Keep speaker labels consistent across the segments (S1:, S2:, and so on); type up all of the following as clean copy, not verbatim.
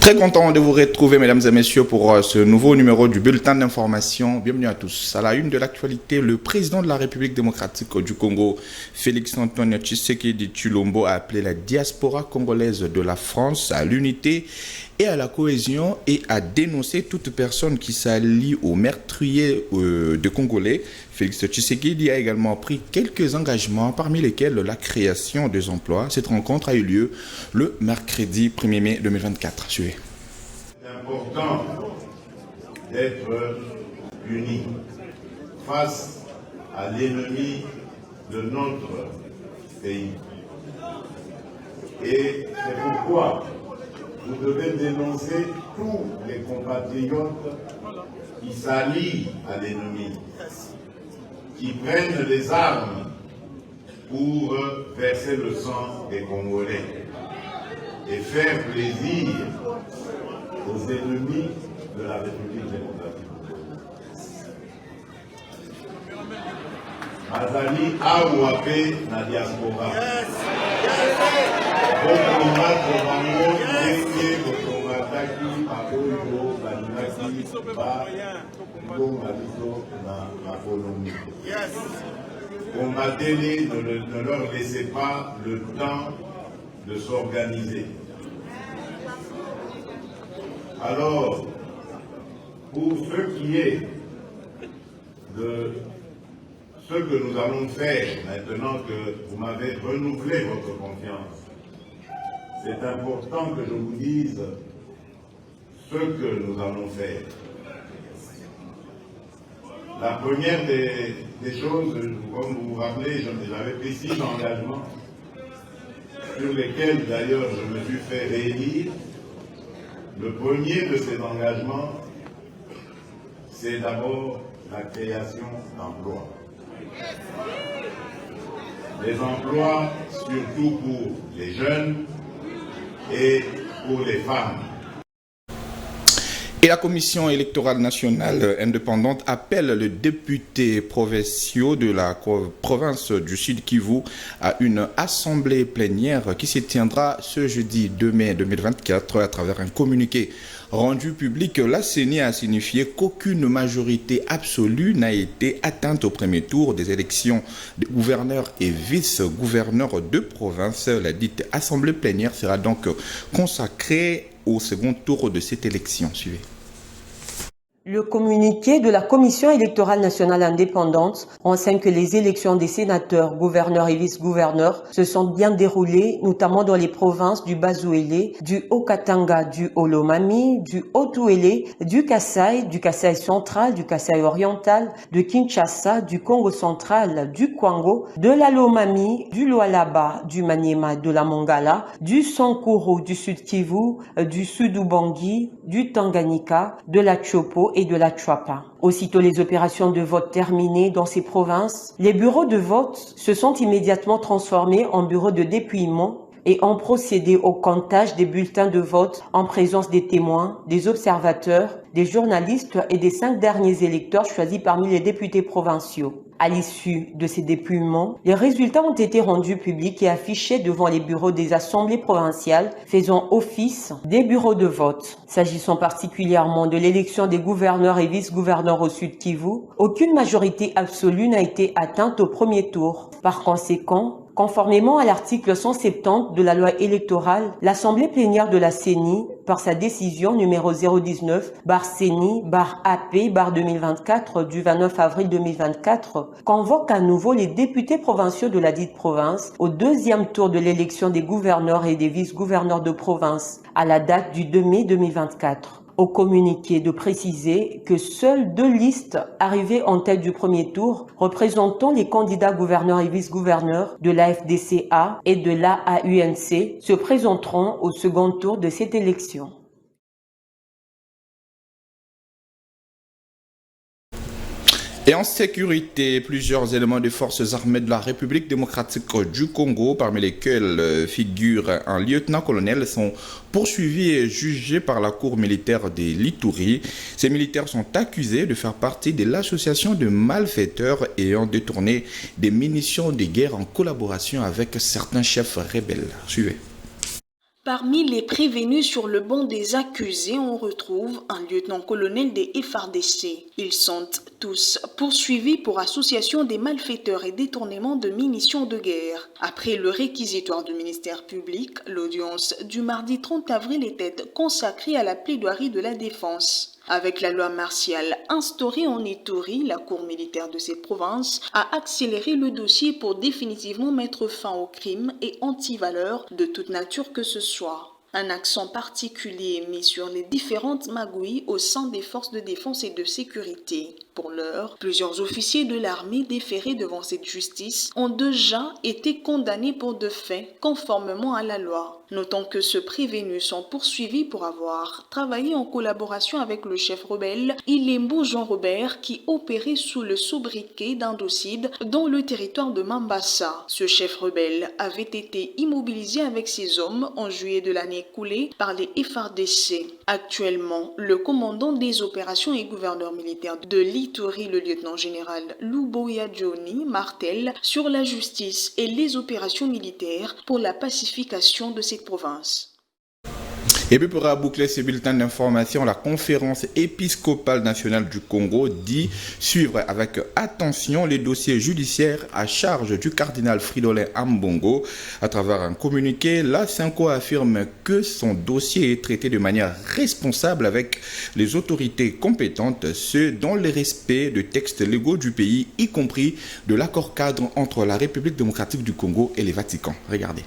S1: Très content de vous retrouver, mesdames et messieurs, pour ce nouveau numéro du bulletin d'information. Bienvenue à tous. À la une de l'actualité, le président de la République démocratique du Congo, Félix-Antoine Tshisekedi Tshilombo, a appelé la diaspora congolaise de la France à l'unité et à la cohésion et a dénoncé toute personne qui s'allie aux meurtriers de Congolais. Félix Tshisekedi a également pris quelques engagements, parmi lesquels la création des emplois. Cette rencontre a eu lieu le mercredi 1er mai 2024. Suivez.
S2: C'est important d'être unis face à l'ennemi de notre pays. Et c'est pourquoi vous devez dénoncer tous les compatriotes qui s'allient à l'ennemi, qui prennent les armes pour verser le sang des Congolais et faire plaisir aux ennemis de la République démocratique. Azali Aouape na diaspora. Combattez-les, ne leur laissez pas le temps de s'organiser. Alors, pour ce qui est de ce que nous allons faire maintenant que vous m'avez renouvelé votre confiance, c'est important que je vous dise ce que nous allons faire. La première des choses, comme vous vous rappelez, j'avais pris 6 engagements sur lesquels d'ailleurs je me suis fait réélire. Le premier de ces engagements, c'est d'abord la création d'emplois. Les emplois surtout pour les jeunes et pour les femmes.
S1: Et la Commission électorale nationale indépendante appelle les députés provinciaux de la province du Sud Kivu à une assemblée plénière qui se tiendra ce jeudi 2 mai 2024 à travers un communiqué rendu public. La CENI a signifié qu'aucune majorité absolue n'a été atteinte au premier tour des élections de gouverneurs et vice-gouverneurs de province. La dite assemblée plénière sera donc consacrée au second tour de cette élection. Suivez.
S3: Le communiqué de la Commission électorale nationale indépendante renseigne que les élections des sénateurs, gouverneurs et vice-gouverneurs se sont bien déroulées, notamment dans les provinces du Basuélé, du Haut-Katanga, du Haut-Lomami, du Haut-Touélé, du Kasaï central, du Kasaï oriental, de Kinshasa, du Congo central, du Kwango, de la Lomami, du Lualaba, du Maniema, de la Mongala, du Sankuru, du Sud Kivu, du Sud-Ubangi, du Tanganyika, de la Chopo et de la Chouapa. Aussitôt les opérations de vote terminées dans ces provinces, les bureaux de vote se sont immédiatement transformés en bureaux de dépouillement et ont procédé au comptage des bulletins de vote en présence des témoins, des observateurs, des journalistes et des 5 derniers électeurs choisis parmi les députés provinciaux. À l'issue de ces dépouillements, les résultats ont été rendus publics et affichés devant les bureaux des assemblées provinciales faisant office des bureaux de vote. S'agissant particulièrement de l'élection des gouverneurs et vice-gouverneurs au Sud Kivu, aucune majorité absolue n'a été atteinte au premier tour. Par conséquent, conformément à l'article 170 de la loi électorale, l'Assemblée plénière de la CENI, par sa décision numéro 019/CENI/AP/2024 du 29 avril 2024, convoque à nouveau les députés provinciaux de la dite province au deuxième tour de l'élection des gouverneurs et des vice-gouverneurs de province à la date du 2 mai 2024. Au communiqué de préciser que seules 2 listes arrivées en tête du premier tour, représentant les candidats gouverneurs et vice-gouverneurs de l'AFDCA et de l'AAUNC, se présenteront au second tour de cette élection.
S1: Et en sécurité, plusieurs éléments des forces armées de la République démocratique du Congo, parmi lesquels figure un lieutenant-colonel, sont poursuivis et jugés par la cour militaire des Lituri. Ces militaires sont accusés de faire partie de l'association de malfaiteurs ayant détourné des munitions de guerre en collaboration avec certains chefs rebelles. Suivez.
S4: Parmi les prévenus sur le banc des accusés, on retrouve un lieutenant-colonel des FARDC. Ils sont tous poursuivis pour association des malfaiteurs et détournement de munitions de guerre. Après le réquisitoire du ministère public, l'audience du mardi 30 avril était consacrée à la plaidoirie de la défense. Avec la loi martiale instaurée en Ituri, la Cour militaire de cette province a accéléré le dossier pour définitivement mettre fin aux crimes et antivaleurs de toute nature que ce soit. Un accent particulier est mis sur les différentes magouilles au sein des forces de défense et de sécurité. Pour l'heure, plusieurs officiers de l'armée déférés devant cette justice ont déjà été condamnés pour de faits conformément à la loi. Notons que ceux prévenus sont poursuivis pour avoir travaillé en collaboration avec le chef rebelle Ilembo Jean-Robert qui opérait sous le sobriquet d'Indocide dans le territoire de Mambasa. Ce chef rebelle avait été immobilisé avec ses hommes en juillet de l'année écoulée par les FARDC. Actuellement, le commandant des opérations et gouverneur militaire de l'Ituri, le lieutenant-général Luboya Johnny, martèle sur la justice et les opérations militaires pour la pacification de cette province.
S1: Et puis pour boucler ce bulletin d'information, la conférence épiscopale nationale du Congo dit suivre avec attention les dossiers judiciaires à charge du cardinal Fridolin Ambongo. À travers un communiqué, la SENCO affirme que son dossier est traité de manière responsable avec les autorités compétentes, ce dans le respect de textes légaux du pays, y compris de l'accord cadre entre la République démocratique du Congo et le Vatican. Regardez.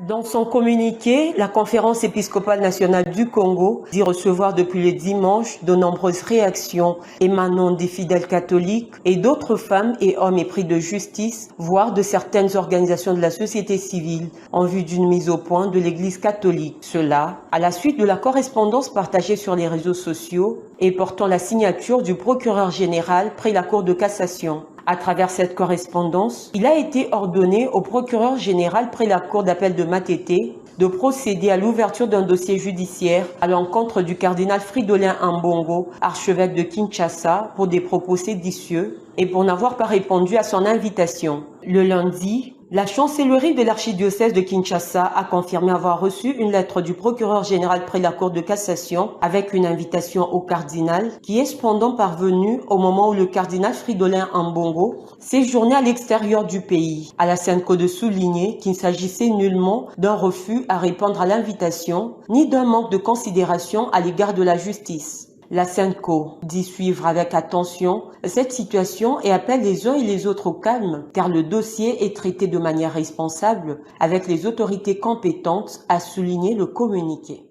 S3: Dans son communiqué, la Conférence épiscopale nationale du Congo dit recevoir depuis le dimanche de nombreuses réactions émanant des fidèles catholiques et d'autres femmes et hommes épris de justice, voire de certaines organisations de la société civile en vue d'une mise au point de l'Église catholique. Cela à la suite de la correspondance partagée sur les réseaux sociaux et portant la signature du procureur général près la Cour de cassation. À travers cette correspondance, il a été ordonné au procureur général près la cour d'appel de Matete de procéder à l'ouverture d'un dossier judiciaire à l'encontre du cardinal Fridolin Ambongo, archevêque de Kinshasa, pour des propos séditieux et pour n'avoir pas répondu à son invitation. Le lundi, la chancellerie de l'archidiocèse de Kinshasa a confirmé avoir reçu une lettre du procureur général près la Cour de cassation avec une invitation au cardinal qui est cependant parvenue au moment où le cardinal Fridolin Ambongo séjournait à l'extérieur du pays. À la SENCO de souligner qu'il ne s'agissait nullement d'un refus à répondre à l'invitation ni d'un manque de considération à l'égard de la justice. La SENCO dit suivre avec attention cette situation et appelle les uns et les autres au calme, car le dossier est traité de manière responsable avec les autorités compétentes, a souligné le communiqué.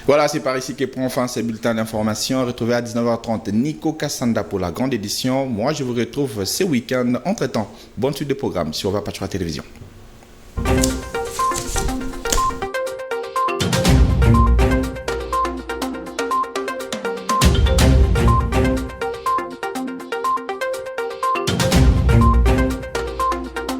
S1: Voilà, c'est par ici que prend fin ce bulletin d'information. Retrouvez à 19h30 Nico Kassanda pour la grande édition. Moi, je vous retrouve ce week-end. Entre-temps, bonne suite de programme sur Vapatura Télévision.